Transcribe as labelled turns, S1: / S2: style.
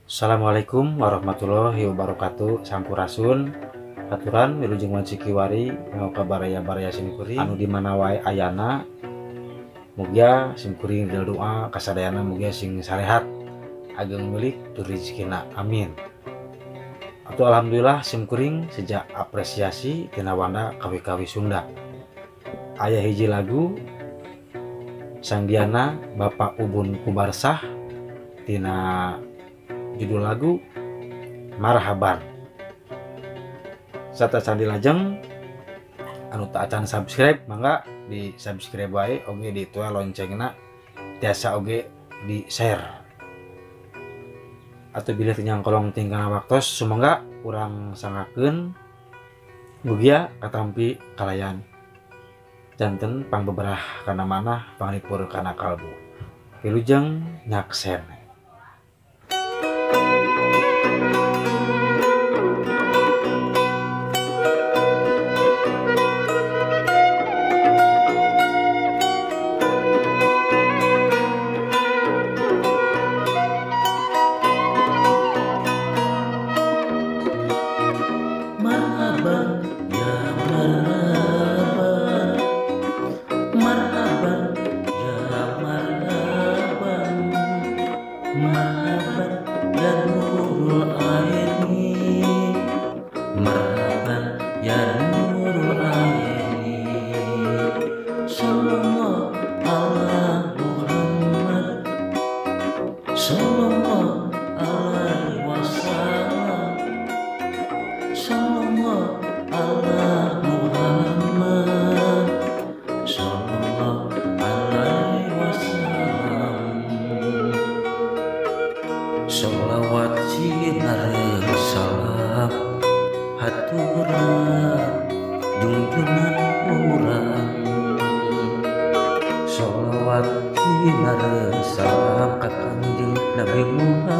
S1: Assalamualaikum warahmatullahi wabarakatuh. Sampurasun aturan wilujeng wancikiwari mau kabaraya-baraya simkuring anu dimana wae ayana, mugia simkuring doa kasadayana mugia sing sarehat ageng milik tur rezekina, amin. Atuh alhamdulillah simkuring sejak apresiasi tina wanda kawi-kawi Sunda. Aya hiji lagu sangdiana Bapak Ubun Kubarsah tina judul lagu Marhaban. Serta candi lajeng anu tak acan subscribe mangga di subscribe wae, oge di tuel loncengna tiasa oge di share atau bila tinyang kolong tingkana waktos sumangga urang sangakeun mugia katampi kalayan janten pangbeberah kana manah panglipur kana kalbu wilujeng nyaksen.
S2: Marhaban, ya marhaban, marhaban, ya marhaban, marhaban, ya nurul aini, marhaban, ya nurul aini. Sallallahu ala Muhammad, sallallahu alaihi wasallam, sallallahu ala Muhammad, sallallahu alaihi wasallam. Sholawat sinar salam haturan junjungan urang. Sholawat sinar salam ka Kanjeng Nabi Muhammad,